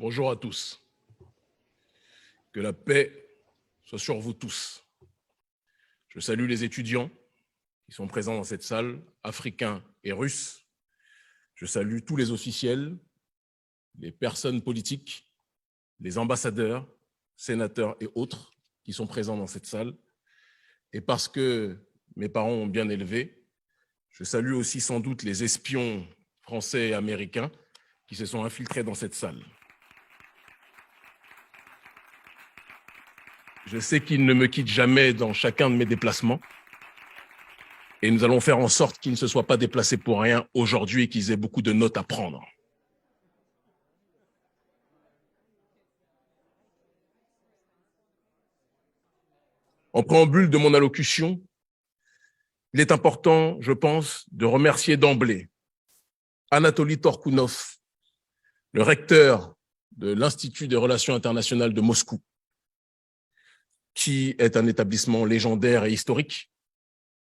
Bonjour à tous. Que la paix soit sur vous tous. Je salue les étudiants qui sont présents dans cette salle, africains et russes. Je salue tous les officiels, les personnes politiques, les ambassadeurs, sénateurs et autres qui sont présents dans cette salle. Et parce que mes parents ont bien élevé, je salue aussi sans doute les espions français et américains qui se sont infiltrés dans cette salle. Je sais qu'ils ne me quittent jamais dans chacun de mes déplacements. Et nous allons faire en sorte qu'ils ne se soient pas déplacés pour rien aujourd'hui et qu'ils aient beaucoup de notes à prendre. En préambule de mon allocution, il est important, je pense, de remercier d'emblée Anatoly Torkounov, le recteur de l'Institut des Relations internationales de Moscou, qui est un établissement légendaire et historique,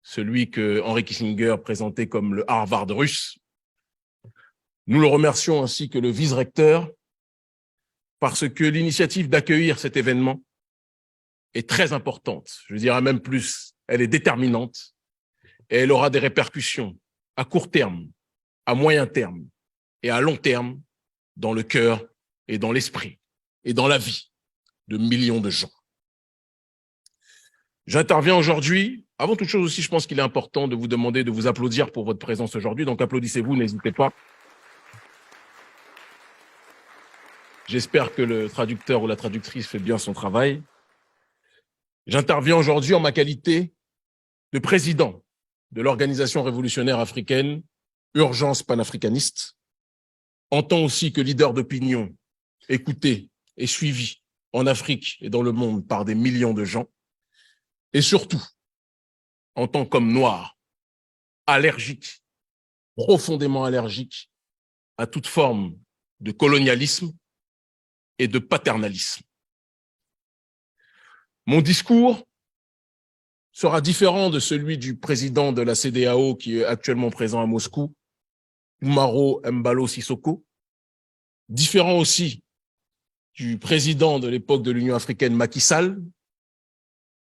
celui que Henry Kissinger présentait comme le Harvard russe. Nous le remercions ainsi que le vice-recteur parce que l'initiative d'accueillir cet événement est très importante. Je dirais même plus, elle est déterminante et elle aura des répercussions à court terme, à moyen terme et à long terme dans le cœur et dans l'esprit et dans la vie de millions de gens. J'interviens aujourd'hui. Avant toute chose aussi, je pense qu'il est important de vous demander de vous applaudir pour votre présence aujourd'hui. Donc applaudissez-vous, n'hésitez pas. J'espère que le traducteur ou la traductrice fait bien son travail. J'interviens aujourd'hui en ma qualité de président de l'Organisation révolutionnaire africaine, Urgence panafricaniste, en tant aussi que leader d'opinion, écouté et suivi en Afrique et dans le monde par des millions de gens, et surtout en tant qu'homme noir, allergique, profondément allergique à toute forme de colonialisme et de paternalisme. Mon discours sera différent de celui du président de la CEDEAO qui est actuellement présent à Moscou, Umaro Embalo Sissoko, différent aussi du président de l'époque de l'Union africaine, Macky Sall,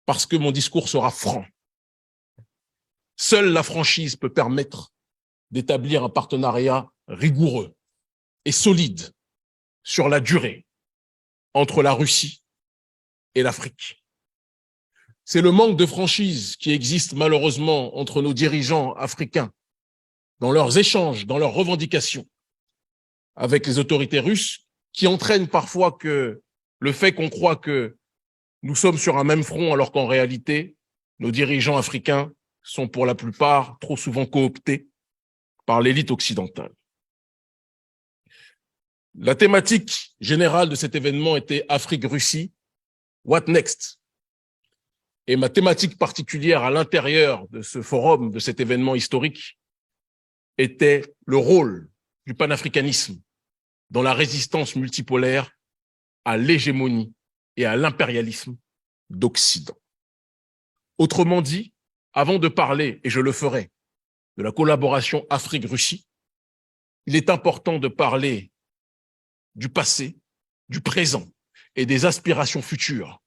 parce que mon discours sera franc. Seule la franchise peut permettre d'établir un partenariat rigoureux et solide sur la durée entre la Russie et l'Afrique. C'est le manque de franchise qui existe malheureusement entre nos dirigeants africains dans leurs échanges, dans leurs revendications avec les autorités russes qui entraîne parfois que le fait qu'on croit que nous sommes sur un même front alors qu'en réalité, nos dirigeants africains sont pour la plupart trop souvent cooptés par l'élite occidentale. La thématique générale de cet événement était Afrique-Russie, what next? Et ma thématique particulière à l'intérieur de ce forum, de cet événement historique, était le rôle du panafricanisme dans la résistance multipolaire à l'hégémonie et à l'impérialisme d'Occident. Autrement dit, avant de parler, et je le ferai, de la collaboration Afrique-Russie, il est important de parler du passé, du présent et des aspirations futures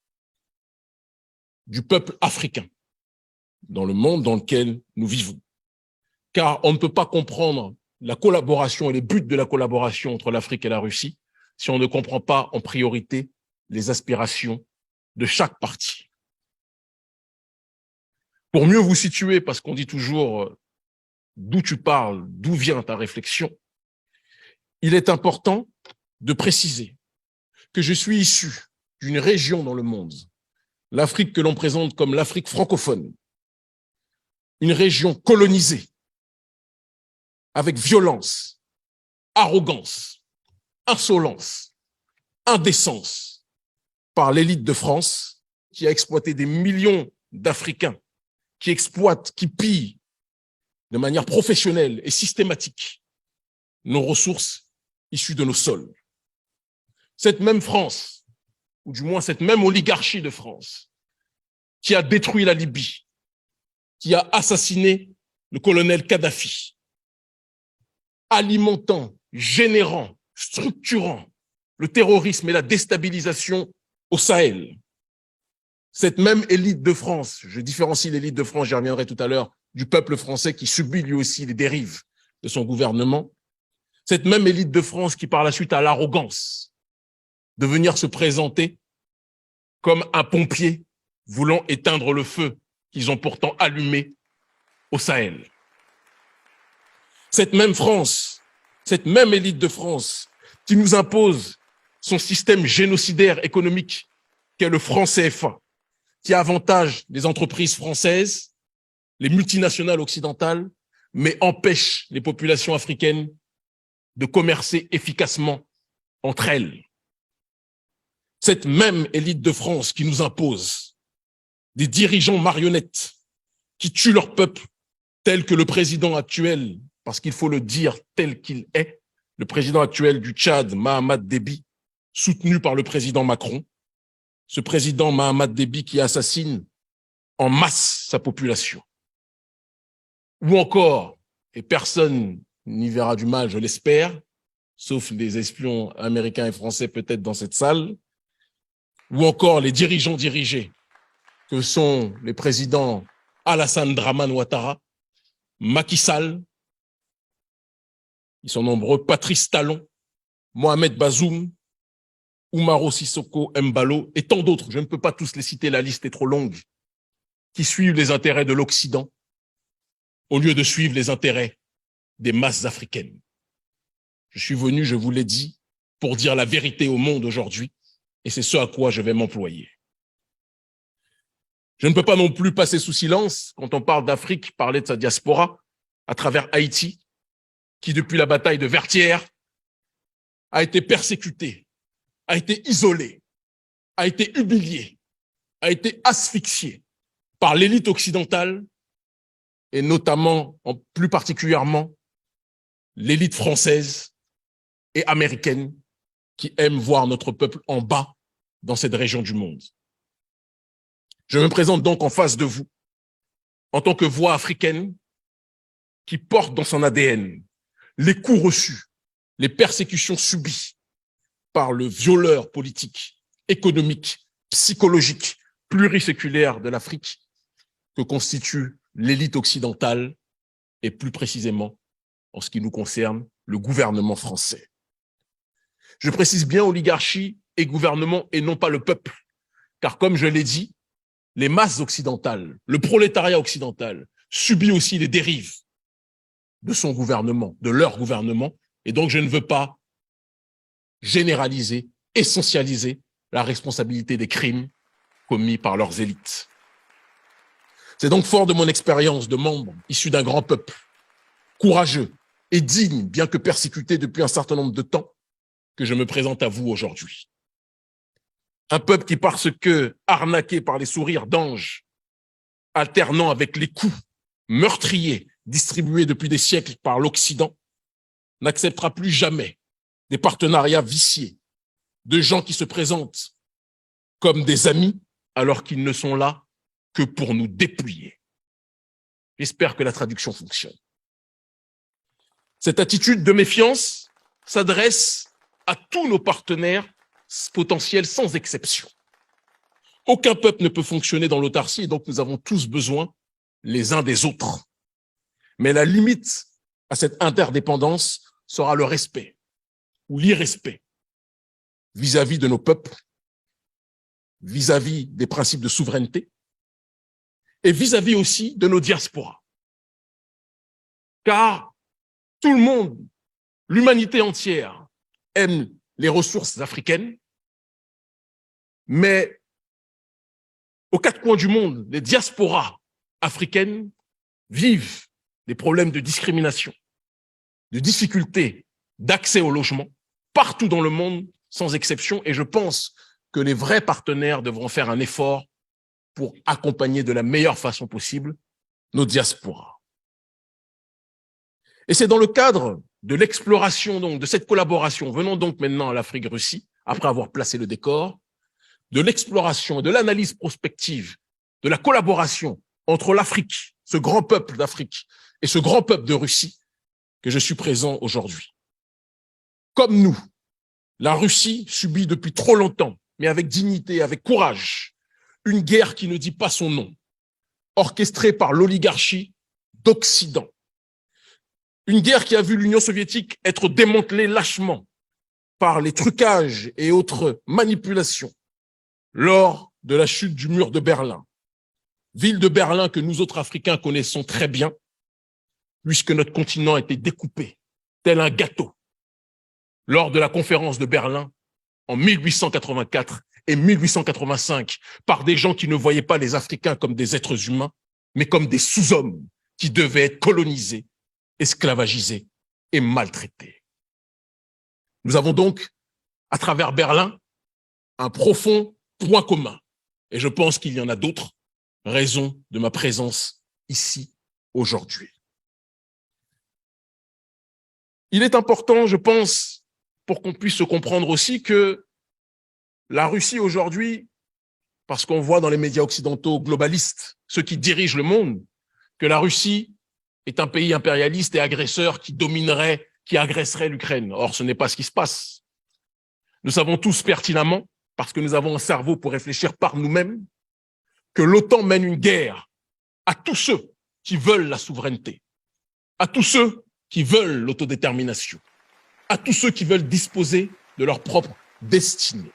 du peuple africain dans le monde dans lequel nous vivons. Car on ne peut pas comprendre la collaboration et les buts de la collaboration entre l'Afrique et la Russie si on ne comprend pas en priorité les aspirations de chaque partie. Pour mieux vous situer, parce qu'on dit toujours d'où tu parles, d'où vient ta réflexion, il est important de préciser que je suis issu d'une région dans le monde, l'Afrique que l'on présente comme l'Afrique francophone, une région colonisée avec violence, arrogance, insolence, indécence par l'élite de France qui a exploité des millions d'Africains, qui exploitent, qui pillent de manière professionnelle et systématique nos ressources issues de nos sols. Cette même France, ou du moins cette même oligarchie de France, qui a détruit la Libye, qui a assassiné le colonel Kadhafi, alimentant, générant, structurant le terrorisme et la déstabilisation au Sahel. Cette même élite de France, je différencie l'élite de France, j'y reviendrai tout à l'heure, du peuple français qui subit lui aussi les dérives de son gouvernement, cette même élite de France qui par la suite a l'arrogance de venir se présenter comme un pompier voulant éteindre le feu qu'ils ont pourtant allumé au Sahel. Cette même France, cette même élite de France qui nous impose son système génocidaire économique qu'est le franc CFA, qui avantage les entreprises françaises, les multinationales occidentales, mais empêche les populations africaines de commercer efficacement entre elles. Cette même élite de France qui nous impose des dirigeants marionnettes qui tuent leur peuple, tel que le président actuel, parce qu'il faut le dire tel qu'il est, le président actuel du Tchad, Mahamat Déby, soutenu par le président Macron, ce président Mahamat Déby qui assassine en masse sa population. Ou encore, et personne n'y verra du mal, je l'espère, sauf les espions américains et français peut-être dans cette salle, ou encore les dirigeants dirigés, que sont les présidents Alassane Dramane Ouattara, Macky Sall, ils sont nombreux, Patrice Talon, Mohamed Bazoum, Umaro Sissoko Embalo et tant d'autres, je ne peux pas tous les citer, la liste est trop longue, qui suivent les intérêts de l'Occident au lieu de suivre les intérêts des masses africaines. Je suis venu, je vous l'ai dit, pour dire la vérité au monde aujourd'hui, et c'est ce à quoi je vais m'employer. Je ne peux pas non plus passer sous silence, quand on parle d'Afrique, parler de sa diaspora, à travers Haïti, qui depuis la bataille de Vertières a été persécutée, a été isolée, a été humiliée, a été asphyxiée par l'élite occidentale et notamment, plus particulièrement, l'élite française et américaine qui aime voir notre peuple en bas dans cette région du monde. Je me présente donc en face de vous en tant que voix africaine qui porte dans son ADN les coups reçus, les persécutions subies par le violeur politique, économique, psychologique, pluriséculaire de l'Afrique que constitue l'élite occidentale et plus précisément, en ce qui nous concerne, le gouvernement français. Je précise bien oligarchie et gouvernement et non pas le peuple, car comme je l'ai dit, les masses occidentales, le prolétariat occidental subit aussi les dérives de son gouvernement, de leur gouvernement, et donc je ne veux pas généraliser, essentialiser la responsabilité des crimes commis par leurs élites. C'est donc fort de mon expérience de membre issu d'un grand peuple, courageux et digne, bien que persécuté depuis un certain nombre de temps, que je me présente à vous aujourd'hui. Un peuple qui, parce que arnaqué par les sourires d'anges, alternant avec les coups meurtriers distribués depuis des siècles par l'Occident, n'acceptera plus jamais des partenariats viciés, de gens qui se présentent comme des amis alors qu'ils ne sont là que pour nous dépouiller. J'espère que la traduction fonctionne. Cette attitude de méfiance s'adresse à tous nos partenaires potentiels sans exception. Aucun peuple ne peut fonctionner dans l'autarcie et donc nous avons tous besoin les uns des autres. Mais la limite à cette interdépendance sera le respect ou l'irrespect vis-à-vis de nos peuples, vis-à-vis des principes de souveraineté et vis-à-vis aussi de nos diasporas. Car tout le monde, l'humanité entière, aime les ressources africaines, mais aux quatre coins du monde, les diasporas africaines vivent des problèmes de discrimination, de difficultés d'accès au logement, partout dans le monde, sans exception, et je pense que les vrais partenaires devront faire un effort pour accompagner de la meilleure façon possible nos diasporas. Et c'est dans le cadre de l'exploration, donc, de cette collaboration, venons donc maintenant à l'Afrique-Russie, après avoir placé le décor, de l'exploration, de l'analyse prospective, de la collaboration entre l'Afrique, ce grand peuple d'Afrique, et ce grand peuple de Russie, que je suis présent aujourd'hui. Comme nous, La Russie subit depuis trop longtemps, mais avec dignité, avec courage, une guerre qui ne dit pas son nom, orchestrée par l'oligarchie d'Occident. Une guerre qui a vu l'Union soviétique être démantelée lâchement par les trucages et autres manipulations lors de la chute du mur de Berlin. Ville de Berlin que nous autres Africains connaissons très bien, puisque notre continent a été découpé tel un gâteau lors de la conférence de Berlin en 1884 et 1885 par des gens qui ne voyaient pas les Africains comme des êtres humains, mais comme des sous-hommes qui devaient être colonisés, esclavagisés et maltraités. Nous avons donc, à travers Berlin, un profond point commun. Et je pense qu'il y en a d'autres raisons de ma présence ici aujourd'hui. Il est important, je pense, pour qu'on puisse se comprendre aussi que la Russie aujourd'hui, parce qu'on voit dans les médias occidentaux globalistes, ceux qui dirigent le monde, que la Russie est un pays impérialiste et agresseur qui dominerait, qui agresserait l'Ukraine. Or, ce n'est pas ce qui se passe. Nous savons tous pertinemment, parce que nous avons un cerveau pour réfléchir par nous-mêmes, que l'OTAN mène une guerre à tous ceux qui veulent la souveraineté, à tous ceux qui veulent l'autodétermination, à tous ceux qui veulent disposer de leur propre destinée.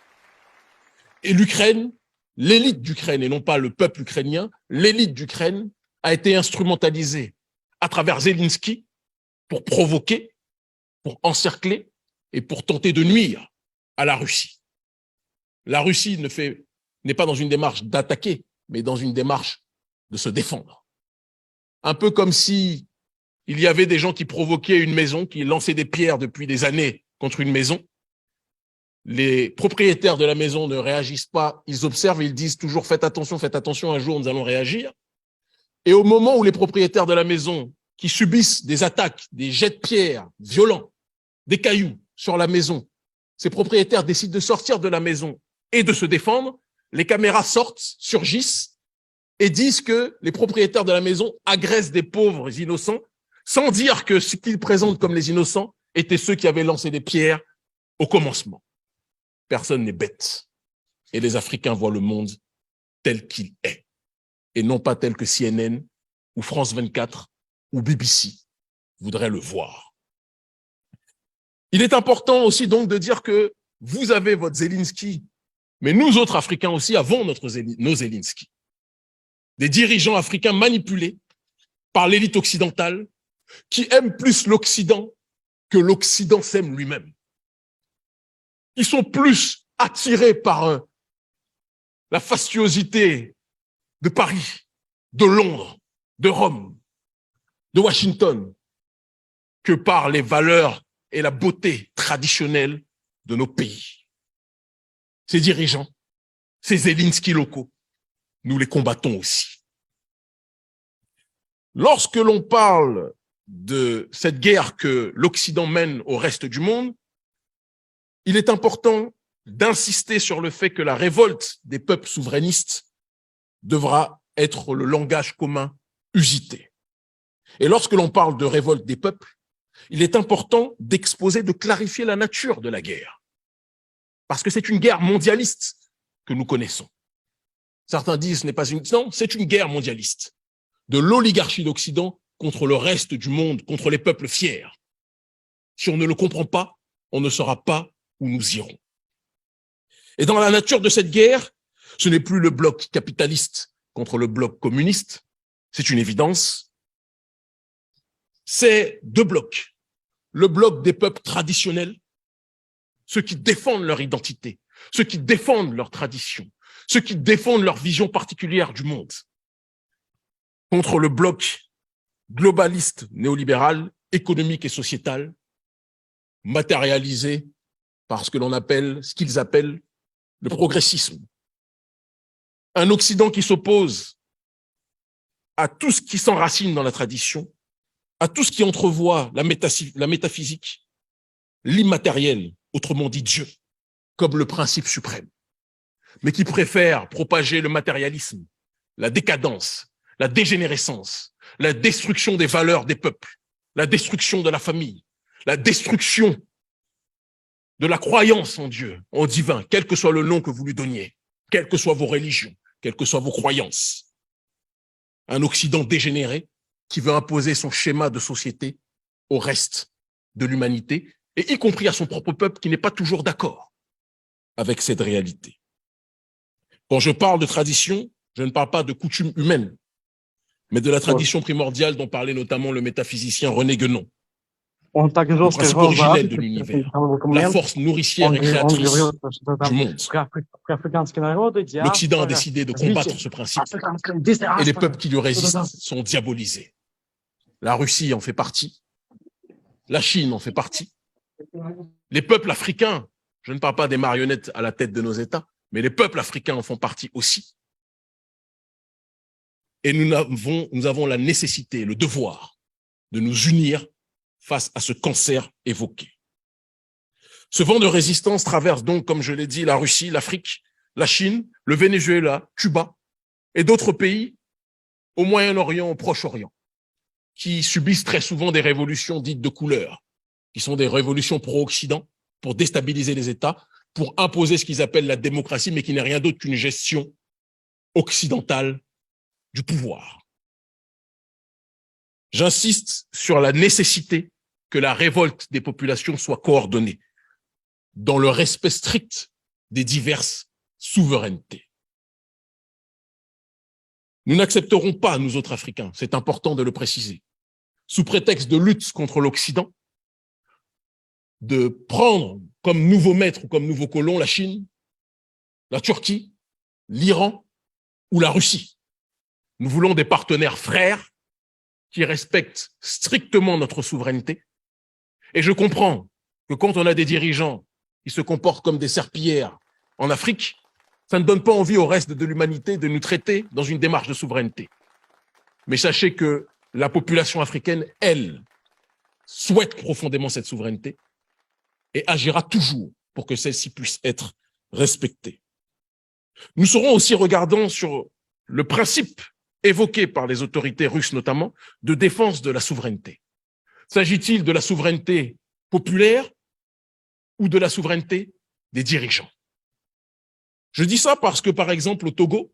Et l'Ukraine, l'élite d'Ukraine, et non pas le peuple ukrainien, l'élite d'Ukraine a été instrumentalisée à travers Zelensky pour provoquer, pour encercler et pour tenter de nuire à la Russie. La Russie n'est pas dans une démarche d'attaquer, mais dans une démarche de se défendre. Un peu comme si il y avait des gens qui provoquaient une maison, qui lançaient des pierres depuis des années contre une maison. Les propriétaires de la maison ne réagissent pas, ils observent et ils disent toujours faites attention, un jour nous allons réagir. Et au moment où les propriétaires de la maison qui subissent des attaques, des jets de pierres violents, des cailloux sur la maison, ces propriétaires décident de sortir de la maison et de se défendre, les caméras sortent, surgissent et disent que les propriétaires de la maison agressent des pauvres innocents sans dire que ce qu'ils présentent comme les innocents étaient ceux qui avaient lancé des pierres au commencement. Personne n'est bête. Et les Africains voient le monde tel qu'il est. Et non pas tel que CNN ou France 24 ou BBC voudraient le voir. Il est important aussi donc de dire que vous avez votre Zelensky, mais nous autres Africains aussi avons nos Zelensky. Des dirigeants africains manipulés par l'élite occidentale qui aiment plus l'Occident que l'Occident s'aime lui-même. Ils sont plus attirés par la fastuosité de Paris, de Londres, de Rome, de Washington, que par les valeurs et la beauté traditionnelle de nos pays. Ces dirigeants, ces Zelensky locaux, nous les combattons aussi. Lorsque l'on parle de cette guerre que l'Occident mène au reste du monde, il est important d'insister sur le fait que la révolte des peuples souverainistes devra être le langage commun usité. Et lorsque l'on parle de révolte des peuples, il est important d'exposer, de clarifier la nature de la guerre. Parce que c'est une guerre mondialiste que nous connaissons. Certains disent ce n'est pas une... Non, c'est une guerre mondialiste. De l'oligarchie d'Occident contre le reste du monde, contre les peuples fiers. Si on ne le comprend pas, on ne saura pas où nous irons. Et dans la nature de cette guerre, ce n'est plus le bloc capitaliste contre le bloc communiste, c'est une évidence. C'est deux blocs. Le bloc des peuples traditionnels, ceux qui défendent leur identité, ceux qui défendent leur tradition, ceux qui défendent leur vision particulière du monde, contre le bloc globaliste néolibéral, économique et sociétal, matérialisé par ce qu'ils appellent le progressisme. Un Occident qui s'oppose à tout ce qui s'enracine dans la tradition, à tout ce qui entrevoit la métaphysique, l'immatériel, autrement dit Dieu, comme le principe suprême, mais qui préfère propager le matérialisme, la décadence, la dégénérescence, la destruction des valeurs des peuples, la destruction de la famille, la destruction de la croyance en Dieu, en divin, quel que soit le nom que vous lui donniez, quelles que soient vos religions, quelles que soient vos croyances. Un Occident dégénéré qui veut imposer son schéma de société au reste de l'humanité, et y compris à son propre peuple qui n'est pas toujours d'accord avec cette réalité. Quand je parle de tradition, je ne parle pas de coutumes humaines, mais de la tradition primordiale dont parlait notamment le métaphysicien René Guénon. Le principe originel de l'univers, la force nourricière et créatrice du monde. L'Occident a décidé de combattre ce principe et les peuples qui lui résistent sont diabolisés. La Russie en fait partie, la Chine en fait partie, les peuples africains, je ne parle pas des marionnettes à la tête de nos États, mais les peuples africains en font partie aussi. Et nous avons la nécessité, le devoir de nous unir face à ce cancer évoqué. Ce vent de résistance traverse donc, comme je l'ai dit, la Russie, l'Afrique, la Chine, le Venezuela, Cuba et d'autres pays au Moyen-Orient, au Proche-Orient, qui subissent très souvent des révolutions dites de couleur, qui sont des révolutions pro-Occident pour déstabiliser les États, pour imposer ce qu'ils appellent la démocratie, mais qui n'est rien d'autre qu'une gestion occidentale du pouvoir. J'insiste sur la nécessité que la révolte des populations soit coordonnée dans le respect strict des diverses souverainetés. Nous n'accepterons pas, nous autres Africains, c'est important de le préciser, sous prétexte de lutte contre l'Occident, de prendre comme nouveau maître ou comme nouveau colon la Chine, la Turquie, l'Iran ou la Russie. Nous voulons des partenaires frères qui respectent strictement notre souveraineté. Et je comprends que quand on a des dirigeants qui se comportent comme des serpillères en Afrique, ça ne donne pas envie au reste de l'humanité de nous traiter dans une démarche de souveraineté. Mais sachez que la population africaine, elle, souhaite profondément cette souveraineté et agira toujours pour que celle-ci puisse être respectée. Nous serons aussi regardants sur le principe évoqué par les autorités russes notamment de défense de la souveraineté. S'agit-il de la souveraineté populaire ou de la souveraineté des dirigeants? Je dis ça parce que, par exemple, au Togo,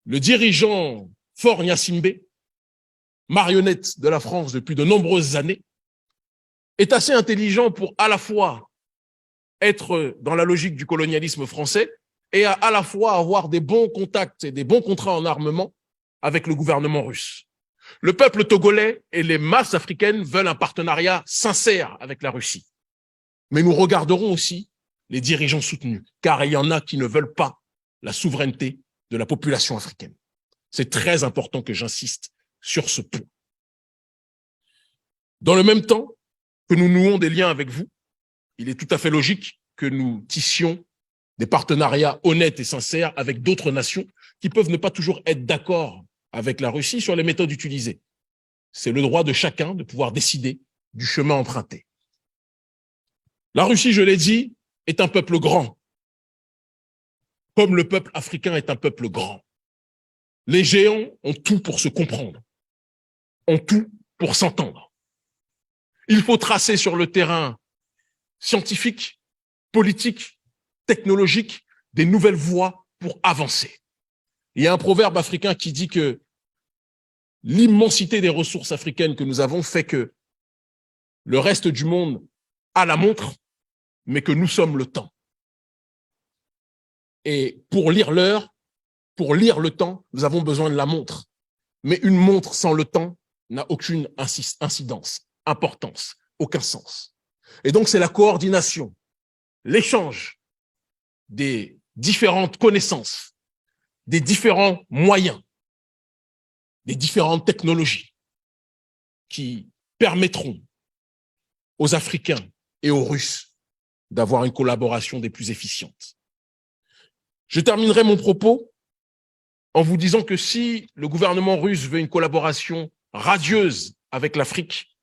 le dirigeant Faure Gnassingbé, marionnette de la France depuis de nombreuses années, est assez intelligent pour à la fois être dans la logique du colonialisme français et à la fois avoir des bons contacts et des bons contrats en armement avec le gouvernement russe. Le peuple togolais et les masses africaines veulent un partenariat sincère avec la Russie. Mais nous regarderons aussi les dirigeants soutenus, car il y en a qui ne veulent pas la souveraineté de la population africaine. C'est très important que j'insiste sur ce point. Dans le même temps que nous nouons des liens avec vous, il est tout à fait logique que nous tissions des partenariats honnêtes et sincères avec d'autres nations qui peuvent ne pas toujours être d'accord avec la Russie sur les méthodes utilisées. C'est le droit de chacun de pouvoir décider du chemin emprunté. La Russie, je l'ai dit, est un peuple grand, comme le peuple africain est un peuple grand. Les géants ont tout pour se comprendre, ont tout pour s'entendre. Il faut tracer sur le terrain scientifique, politique, technologique, des nouvelles voies pour avancer. Il y a un proverbe africain qui dit que l'immensité des ressources africaines que nous avons fait que le reste du monde a la montre, mais que nous sommes le temps. Et pour lire l'heure, pour lire le temps, nous avons besoin de la montre. Mais une montre sans le temps n'a aucune incidence, importance, aucun sens. Et donc, c'est la coordination, l'échange des différentes connaissances, des différents moyens, des différentes technologies qui permettront aux Africains et aux Russes d'avoir une collaboration des plus efficientes. Je terminerai mon propos en vous disant que si le gouvernement russe veut une collaboration radieuse avec l'Afrique,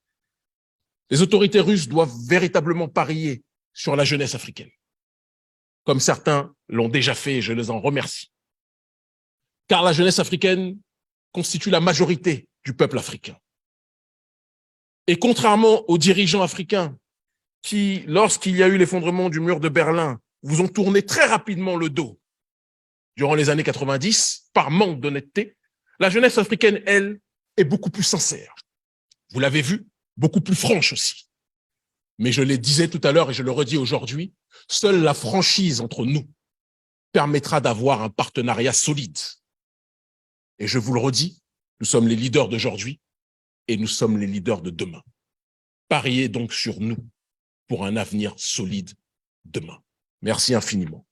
les autorités russes doivent véritablement parier sur la jeunesse africaine, comme certains l'ont déjà fait et je les en remercie. Car la jeunesse africaine constitue la majorité du peuple africain. Et contrairement aux dirigeants africains qui, lorsqu'il y a eu l'effondrement du mur de Berlin, vous ont tourné très rapidement le dos durant les années 90, par manque d'honnêteté, la jeunesse africaine, elle, est beaucoup plus sincère. Vous l'avez vu, beaucoup plus franche aussi. Mais je le disais tout à l'heure et je le redis aujourd'hui, seule la franchise entre nous permettra d'avoir un partenariat solide. Et je vous le redis, nous sommes les leaders d'aujourd'hui et nous sommes les leaders de demain. Pariez donc sur nous pour un avenir solide demain. Merci infiniment.